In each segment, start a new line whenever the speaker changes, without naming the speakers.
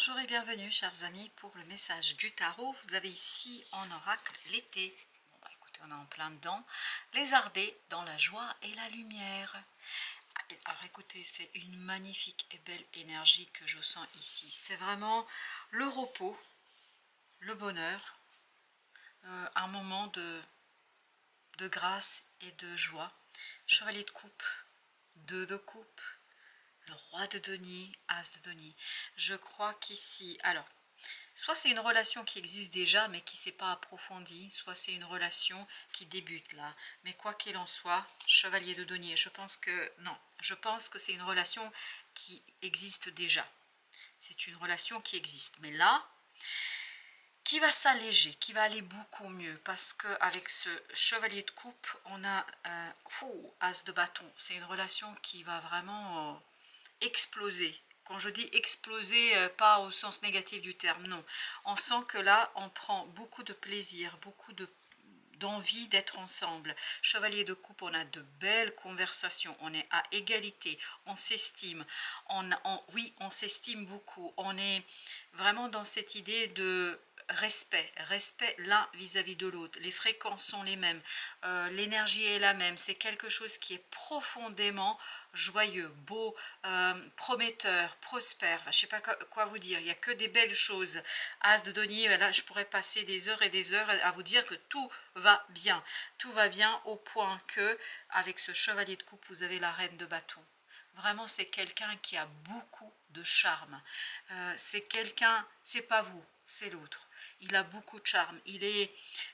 Bonjour et bienvenue chers amis pour le message du tarot. Vous avez ici en oracle l'été. Bon bah écoutez, on est en plein dedans. Lézardé dans la joie et la lumière. Alors écoutez, c'est une magnifique et belle énergie que je sens ici. C'est vraiment le repos, le bonheur, un moment de grâce et de joie. Chevalier de coupe, 2 de coupe, le roi de denier, as de denier. Je crois qu'ici, alors, soit c'est une relation qui existe déjà mais qui ne s'est pas approfondie, soit c'est une relation qui débute là. Mais quoi qu'il en soit, chevalier de denier, je pense que non, je pense que c'est une relation qui existe déjà. C'est une relation qui existe. Mais là, qui va s'alléger, qui va aller beaucoup mieux, parce qu'avec ce chevalier de coupe, on a as de bâton. C'est une relation qui va vraiment exploser. Quand je dis exploser, pas au sens négatif du terme, non. On sent que là, on prend beaucoup de plaisir, beaucoup d'envie d'être ensemble. Chevalier de coupe, on a de belles conversations, on est à égalité, on s'estime, oui, on s'estime beaucoup, on est vraiment dans cette idée de respect l'un vis-à-vis de l'autre, les fréquences sont les mêmes, l'énergie est la même, c'est quelque chose qui est profondément joyeux, beau, prometteur, prospère, je ne sais pas quoi vous dire, il n'y a que des belles choses. As de denier, là je pourrais passer des heures et des heures à vous dire que tout va bien au point que avec ce chevalier de coupe vous avez la reine de bâton. Vraiment c'est quelqu'un qui a beaucoup de charme, c'est quelqu'un, c'est pas vous, c'est l'autre. Il a beaucoup de charme, il est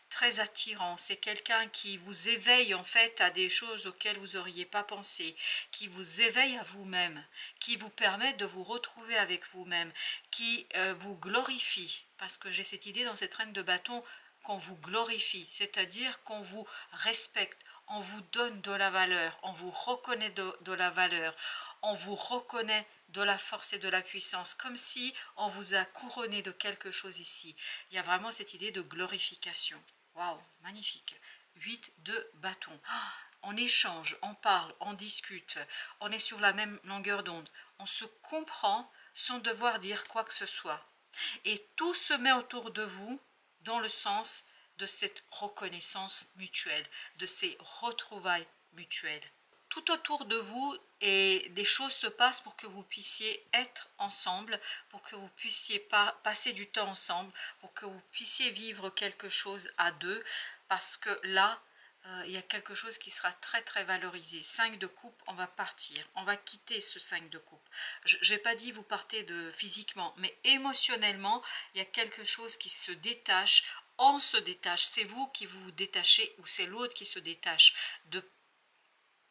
très attirant, c'est quelqu'un qui vous éveille en fait à des choses auxquelles vous n'auriez pas pensé, qui vous éveille à vous-même, qui vous permet de vous retrouver avec vous-même, qui vous glorifie, parce que j'ai cette idée dans cette reine de bâton qu'on vous glorifie, c'est-à-dire qu'on vous respecte, on vous donne de la valeur, on vous reconnaît de la valeur, on vous reconnaît de la force et de la puissance, comme si on vous a couronné de quelque chose ici. Il y a vraiment cette idée de glorification. Waouh, magnifique. 8 de bâton. On échange, on parle, on discute, on est sur la même longueur d'onde, on se comprend sans devoir dire quoi que ce soit. Et tout se met autour de vous dans le sens de cette reconnaissance mutuelle, de ces retrouvailles mutuelles. Tout autour de vous et des choses se passent pour que vous puissiez être ensemble, pour que vous puissiez passer du temps ensemble, pour que vous puissiez vivre quelque chose à deux, parce que là, il y a quelque chose qui sera très très valorisé. 5 de coupe, on va partir, on va quitter ce 5 de coupe. Je n'ai pas dit vous partez physiquement, mais émotionnellement, il y a quelque chose qui se détache, on se détache, c'est vous qui vous détachez ou c'est l'autre qui se détache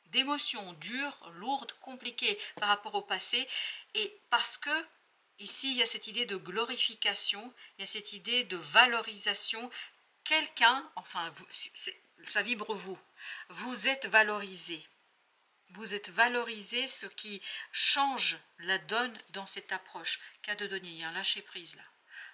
d'émotions dures, lourdes, compliquées par rapport au passé, et parce que ici il y a cette idée de glorification, il y a cette idée de valorisation, quelqu'un, enfin ça vibre vous êtes valorisé. Vous êtes valorisé, ce qui change la donne dans cette approche. Cas de donner, il y a un lâcher prise là.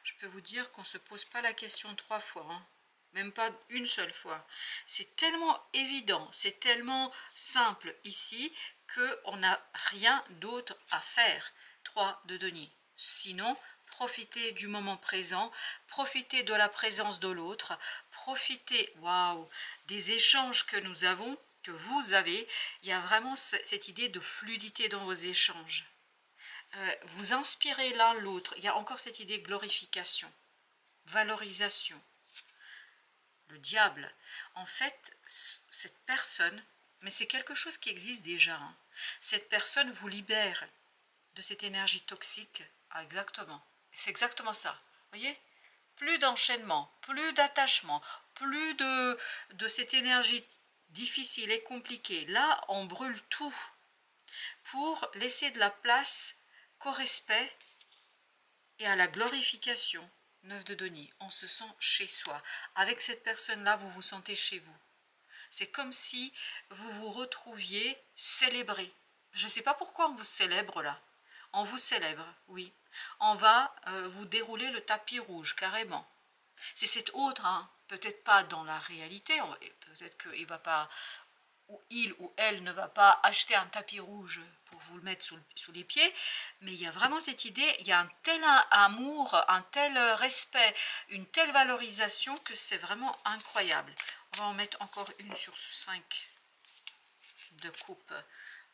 Je peux vous dire qu'on ne se pose pas la question 3 fois, hein. Même pas une seule fois. C'est tellement évident, c'est tellement simple ici qu'on n'a rien d'autre à faire. 3 de denier. Sinon, profitez du moment présent, profitez de la présence de l'autre, profitez, waouh, des échanges que nous avons, que vous avez. Il y a vraiment cette idée de fluidité dans vos échanges. Vous inspirez l'un l'autre. Il y a encore cette idée de glorification, valorisation. Le diable, en fait, cette personne, mais c'est quelque chose qui existe déjà, hein. Cette personne vous libère de cette énergie toxique. Ah, exactement, c'est exactement ça, vous voyez, plus d'enchaînement, plus d'attachement, plus de cette énergie difficile et compliquée. Là, on brûle tout pour laisser de la place qu'au respect et à la glorification. 9 de denier, on se sent chez soi. Avec cette personne-là, vous vous sentez chez vous. C'est comme si vous vous retrouviez célébré. Je ne sais pas pourquoi on vous célèbre là. On vous célèbre, oui. On va vous dérouler le tapis rouge, carrément. C'est cet autre, hein, peut-être pas dans la réalité, peut-être qu'il ne va pas ou il ou elle ne va pas acheter un tapis rouge pour vous le mettre sous les pieds, mais il y a vraiment cette idée, il y a un tel amour, un tel respect, une telle valorisation que c'est vraiment incroyable. On va en mettre encore une sur ce 5 de coupe,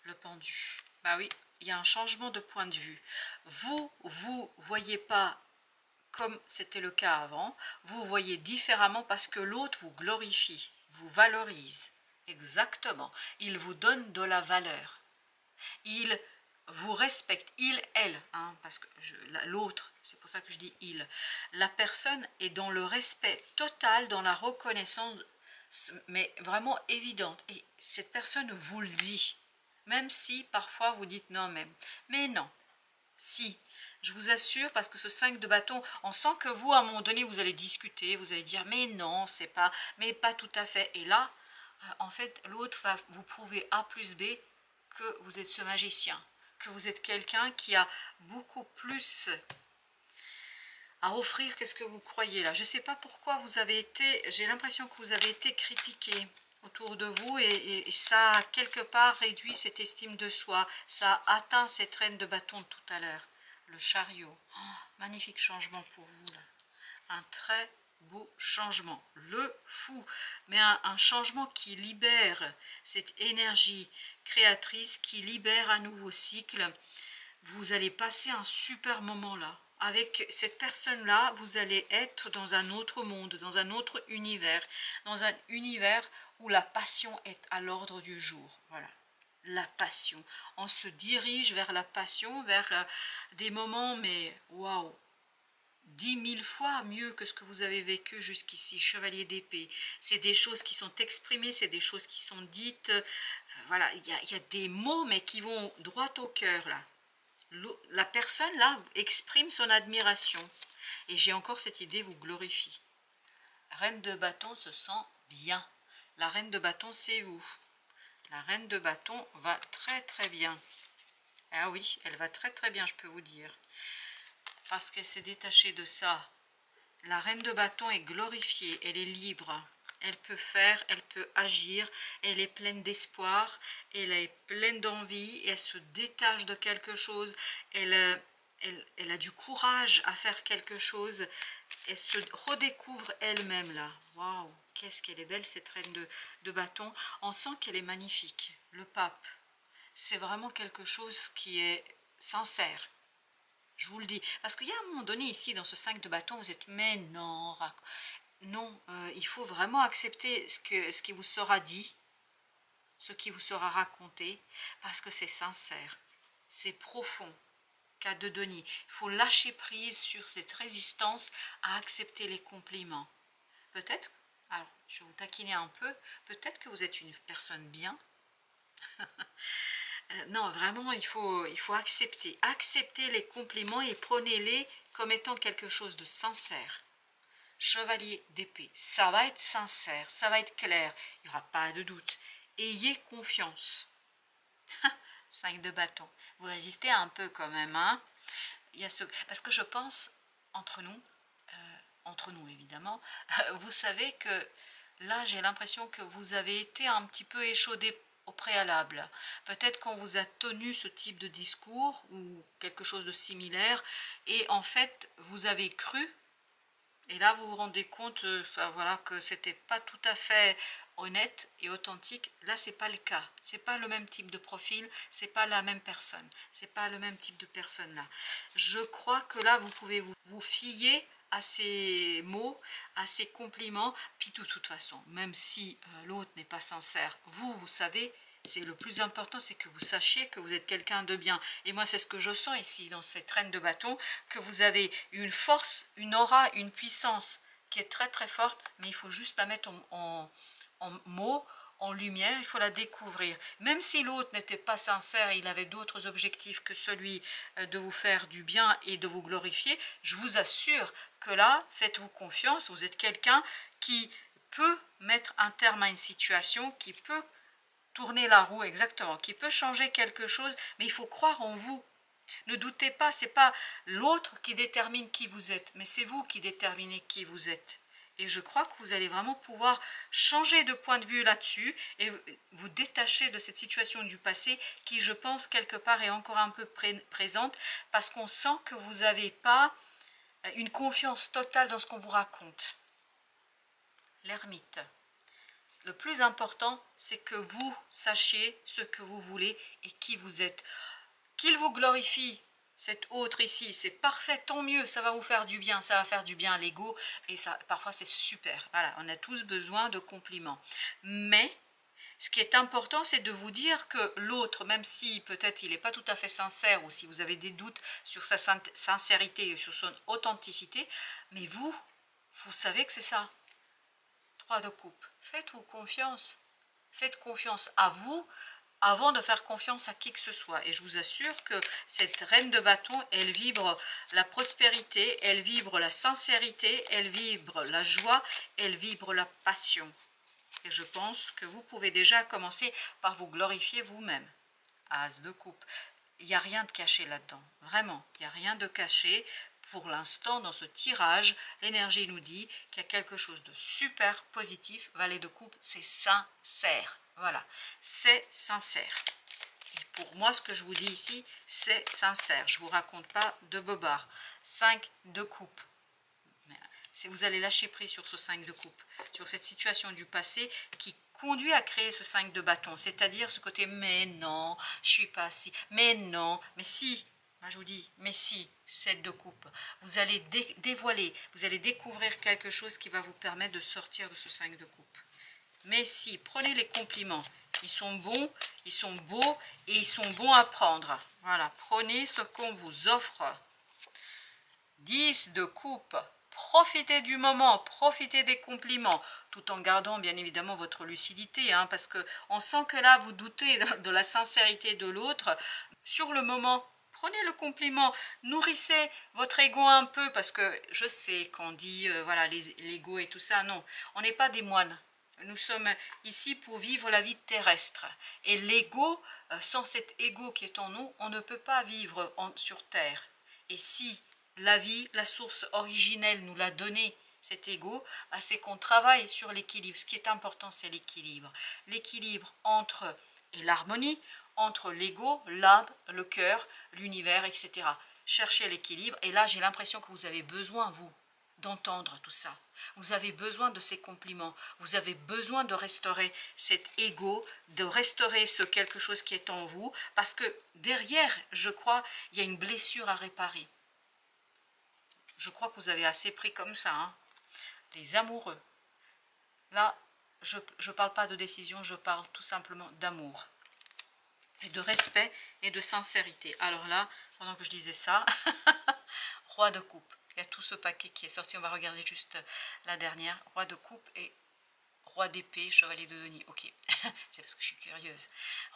le pendu. Bah oui, il y a un changement de point de vue. Vous voyez pas comme c'était le cas avant, vous voyez différemment parce que l'autre vous glorifie, vous valorise. Exactement. Il vous donne de la valeur. Il vous respecte. Il, elle. Hein, parce que l'autre, c'est pour ça que je dis il. La personne est dans le respect total, dans la reconnaissance, mais vraiment évidente. Et cette personne vous le dit. Même si parfois vous dites non, mais non. Si, je vous assure, parce que ce 5 de bâton, on sent que vous, à un moment donné, vous allez discuter, vous allez dire, mais non, c'est pas, mais pas tout à fait. Et là, en fait, l'autre va vous prouver A plus B que vous êtes ce magicien, que vous êtes quelqu'un qui a beaucoup plus à offrir qu'est-ce que vous croyez là. Je ne sais pas pourquoi vous avez été, j'ai l'impression que vous avez été critiqué autour de vous et ça a quelque part réduit cette estime de soi, ça a atteint cette reine de bâton tout à l'heure, le chariot. Oh, magnifique changement pour vous là, un très beau changement, le fou, mais un changement qui libère cette énergie créatrice, qui libère un nouveau cycle. Vous allez passer un super moment là. Avec cette personne-là, vous allez être dans un autre monde, dans un autre univers, dans un univers où la passion est à l'ordre du jour. Voilà, la passion. On se dirige vers la passion, vers des moments, mais waouh, 10 000 fois mieux que ce que vous avez vécu jusqu'ici, chevalier d'épée. C'est des choses qui sont exprimées, c'est des choses qui sont dites. Voilà, il y a des mots, mais qui vont droit au cœur là. La personne là exprime son admiration et j'ai encore cette idée vous glorifie. Reine de bâton se sent bien. La reine de bâton c'est vous. La reine de bâton va très très bien. Ah oui, elle va très très bien, je peux vous dire, parce qu'elle s'est détachée de ça. La reine de bâton est glorifiée, elle est libre. Elle peut faire, elle peut agir, elle est pleine d'espoir, elle est pleine d'envie, elle se détache de quelque chose, elle a du courage à faire quelque chose, elle se redécouvre elle-même là. Waouh, qu'est-ce qu'elle est belle cette reine de bâton. On sent qu'elle est magnifique. Le pape, c'est vraiment quelque chose qui est sincère. Je vous le dis, parce qu'il y a un moment donné ici, dans ce 5 de bâton, vous êtes, mais non, non, il faut vraiment accepter ce qui vous sera dit, ce qui vous sera raconté, parce que c'est sincère, c'est profond. Cas de Denis, il faut lâcher prise sur cette résistance à accepter les compliments. Peut-être, alors je vais vous taquiner un peu, peut-être que vous êtes une personne bien. Non, vraiment, il faut accepter les compliments et prenez-les comme étant quelque chose de sincère. Chevalier d'épée, ça va être sincère, ça va être clair, il n'y aura pas de doute. Ayez confiance. 5 de bâton. Vous résistez un peu quand même, hein. Il y a parce que je pense, entre nous évidemment, vous savez que là j'ai l'impression que vous avez été un petit peu échaudé au préalable. Peut-être qu'on vous a tenu ce type de discours ou quelque chose de similaire et en fait vous avez cru. Et là, vous vous rendez compte voilà, que c'était pas tout à fait honnête et authentique. Là, c'est pas le cas. C'est pas le même type de profil. C'est pas la même personne. C'est pas le même type de personne là. Je crois que là, vous pouvez vous fier à ces mots, à ces compliments. Puis de toute façon, même si l'autre n'est pas sincère, vous savez. C'est le plus important, c'est que vous sachiez que vous êtes quelqu'un de bien. Et moi, c'est ce que je sens ici, dans cette reine de bâton, que vous avez une force, une aura, une puissance qui est très très forte, mais il faut juste la mettre en mots, en lumière, il faut la découvrir. Même si l'autre n'était pas sincère, il avait d'autres objectifs que celui de vous faire du bien et de vous glorifier, je vous assure que là, faites-vous confiance, vous êtes quelqu'un qui peut mettre un terme à une situation, qui peut tourner la roue, exactement, qui peut changer quelque chose, mais il faut croire en vous. Ne doutez pas, c'est pas l'autre qui détermine qui vous êtes, mais c'est vous qui déterminez qui vous êtes. Et je crois que vous allez vraiment pouvoir changer de point de vue là-dessus et vous détacher de cette situation du passé qui, je pense, quelque part est encore un peu présente parce qu'on sent que vous n'avez pas une confiance totale dans ce qu'on vous raconte. L'ermite. Le plus important, c'est que vous sachiez ce que vous voulez et qui vous êtes. Qu'il vous glorifie, cet autre ici, c'est parfait, tant mieux, ça va vous faire du bien, ça va faire du bien à l'ego, et ça, parfois c'est super. Voilà, on a tous besoin de compliments. Mais ce qui est important, c'est de vous dire que l'autre, même si peut-être il n'est pas tout à fait sincère, ou si vous avez des doutes sur sa sincérité et sur son authenticité, mais vous savez que c'est ça. 3 de coupe. Faites-vous confiance. Faites confiance à vous avant de faire confiance à qui que ce soit. Et je vous assure que cette reine de bâton, elle vibre la prospérité, elle vibre la sincérité, elle vibre la joie, elle vibre la passion. Et je pense que vous pouvez déjà commencer par vous glorifier vous-même. As de coupe. Il n'y a rien de caché là-dedans. Vraiment, il n'y a rien de caché. Pour l'instant, dans ce tirage, l'énergie nous dit qu'il y a quelque chose de super positif. Valet de coupe, c'est sincère. Voilà, c'est sincère. Et pour moi, ce que je vous dis ici, c'est sincère. Je ne vous raconte pas de bobard. 5 de coupe. Vous allez lâcher prise sur ce 5 de coupe, sur cette situation du passé qui conduit à créer ce 5 de bâton, c'est-à-dire ce côté « mais non, je suis pas si, mais non, mais si ». Moi, je vous dis, mais si, 7 de coupe, vous allez dévoiler, vous allez découvrir quelque chose qui va vous permettre de sortir de ce 5 de coupe. Mais si, prenez les compliments, ils sont bons, ils sont beaux et ils sont bons à prendre. Voilà, prenez ce qu'on vous offre. 10 de coupe, profitez du moment, profitez des compliments, tout en gardant bien évidemment votre lucidité, hein, parce qu'on sent que là, vous doutez de la sincérité de l'autre. Sur le moment, prenez le compliment, nourrissez votre ego un peu, parce que je sais qu'on dit, voilà, l'ego et tout ça, non, on n'est pas des moines. Nous sommes ici pour vivre la vie terrestre. Et l'ego, sans cet ego qui est en nous, on ne peut pas vivre sur Terre. Et si la vie, la source originelle nous l'a donné, cet ego, c'est qu'on travaille sur l'équilibre. Ce qui est important, c'est l'équilibre. L'équilibre entre, et l'harmonie, entre l'ego, l'âme, le cœur, l'univers, etc. Cherchez l'équilibre. Et là, j'ai l'impression que vous avez besoin, vous, d'entendre tout ça. Vous avez besoin de ces compliments. Vous avez besoin de restaurer cet ego, de restaurer ce quelque chose qui est en vous. Parce que derrière, je crois, il y a une blessure à réparer. Je crois que vous avez assez pris comme ça, hein. Les amoureux. Là, je ne parle pas de décision, je parle tout simplement d'amour. Et de respect et de sincérité. Alors là, pendant que je disais ça, roi de coupe. Il y a tout ce paquet qui est sorti, on va regarder juste la dernière. Roi de coupe et roi d'épée, chevalier de denier. Ok, c'est parce que je suis curieuse.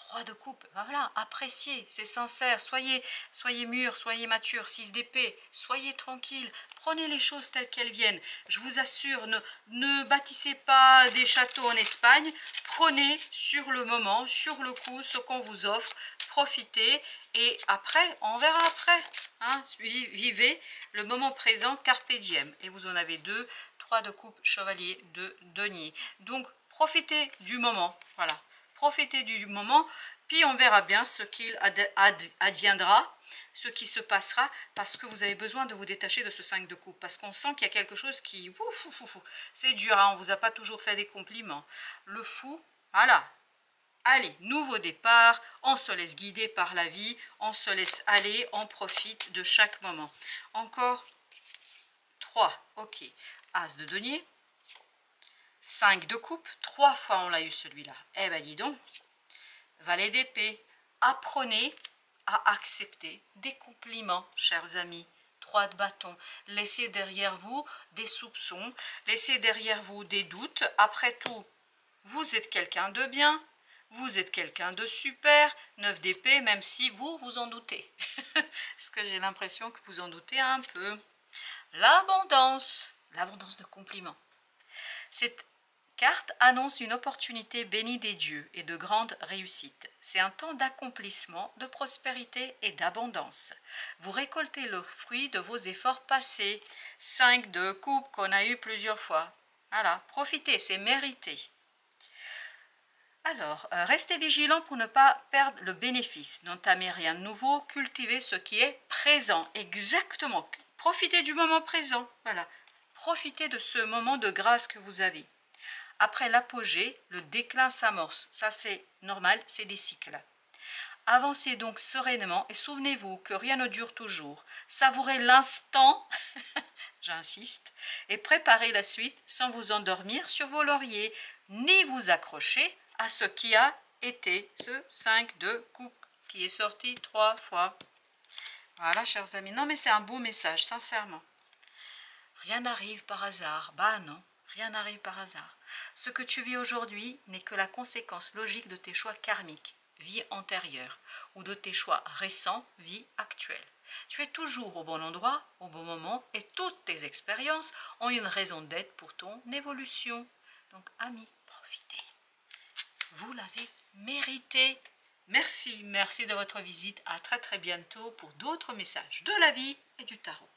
Roi de coupe, ben voilà, appréciez, c'est sincère, soyez mûrs, soyez matures. 6 d'épée, soyez tranquille, prenez les choses telles qu'elles viennent. Je vous assure, ne bâtissez pas des châteaux en Espagne, prenez sur le moment, sur le coup, ce qu'on vous offre, profitez, et après, on verra après. Hein, vivez le moment présent, carpe diem. Et vous en avez 2, 3 de coupe, chevalier de denier. Donc, profitez du moment. Voilà, profitez du moment, puis on verra bien ce qu'il adviendra, ce qui se passera, parce que vous avez besoin de vous détacher de ce 5 de coupe, parce qu'on sent qu'il y a quelque chose qui... C'est dur, hein, on ne vous a pas toujours fait des compliments. Le fou, voilà. Allez, nouveau départ, on se laisse guider par la vie, on se laisse aller, on profite de chaque moment. Encore 3, ok. As de denier, 5 de coupe, 3 fois on l'a eu celui-là. Eh ben dis donc, valet d'épée, apprenez à accepter des compliments, chers amis. 3 de bâton, laissez derrière vous des soupçons, laissez derrière vous des doutes. Après tout, vous êtes quelqu'un de bien. Vous êtes quelqu'un de super, 9 d'épée, même si vous vous en doutez. Parce que j'ai l'impression que vous en doutez un peu. L'abondance de compliments. Cette carte annonce une opportunité bénie des dieux et de grande réussite. C'est un temps d'accomplissement, de prospérité et d'abondance. Vous récoltez le fruit de vos efforts passés. 5 de coupe qu'on a eu plusieurs fois. Voilà, profitez, c'est mérité. Alors, restez vigilant pour ne pas perdre le bénéfice. N'entamez rien de nouveau, cultivez ce qui est présent. Exactement. Profitez du moment présent. Voilà. Profitez de ce moment de grâce que vous avez. Après l'apogée, le déclin s'amorce. Ça, c'est normal, c'est des cycles. Avancez donc sereinement et souvenez-vous que rien ne dure toujours. Savourez l'instant, j'insiste, et préparez la suite sans vous endormir sur vos lauriers, ni vous accrocher à ce qui a été ce 5 de coupe qui est sorti 3 fois. Voilà, chers amis. Non, mais c'est un beau message, sincèrement. Rien n'arrive par hasard. Bah non, rien n'arrive par hasard. Ce que tu vis aujourd'hui n'est que la conséquence logique de tes choix karmiques, vie antérieure, ou de tes choix récents, vie actuelle. Tu es toujours au bon endroit, au bon moment, et toutes tes expériences ont une raison d'être pour ton évolution. Donc, amis, profitez. Vous l'avez mérité. Merci de votre visite. À très bientôt pour d'autres messages de la vie et du tarot.